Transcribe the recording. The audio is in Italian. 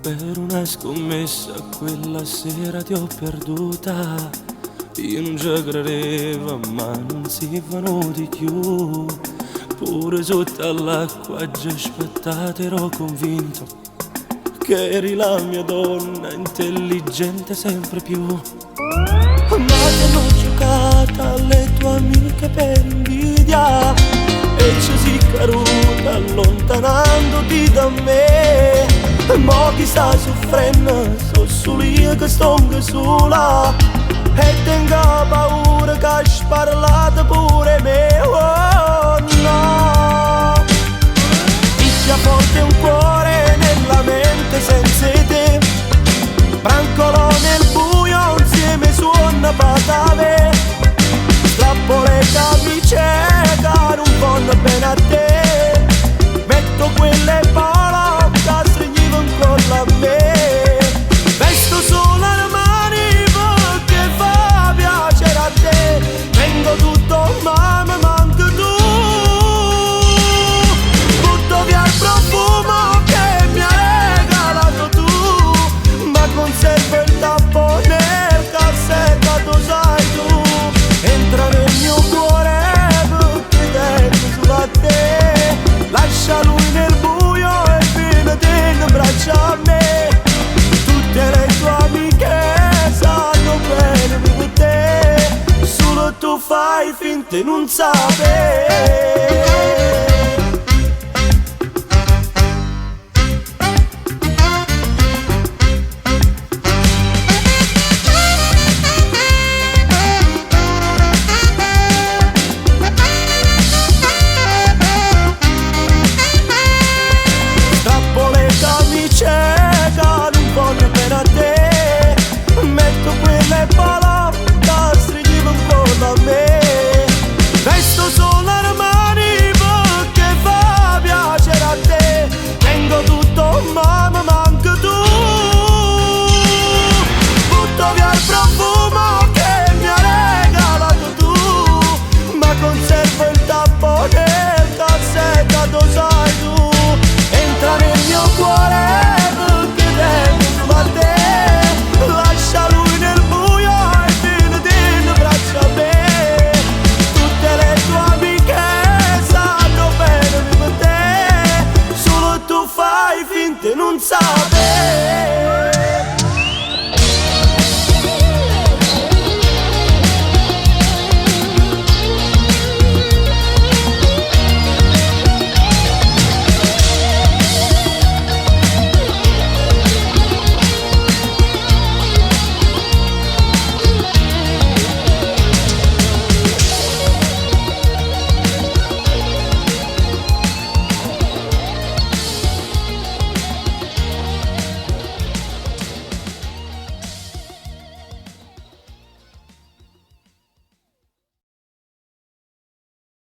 Per una scommessa quella sera ti ho perduta. Io non ci credevo, ma non si venuti più. Pure sotto all'acqua già aspettato ero convinto che eri la mia donna, intelligente sempre più. Ma ti hanno giocata alle tue amiche per invidia e ci si caruta allontanandoti da me. Mo chi sta soffrendo, so solo io che sto sola e tengo paura che hai parlato pure me. Oh no, picchia forte un cuore nella mente senza te, brancolo nel buio insieme suona patave, strappo le camicie che non vanno bene a te, metto quelle parole che stringevano incolla a me, vesto solo le mani perché fa piacere a te, vengo tutto ma mi manca tu, butto via il profumo che mi hai regalato tu, ma conservo il tappo nel cassetto, sai tu, entra nel mio cuore perché tengo solo a te, lascia lui nel buio e fino te in braccia a me, tutte le tue amiche sanno bene di te, solo tu fai finta di non sapere.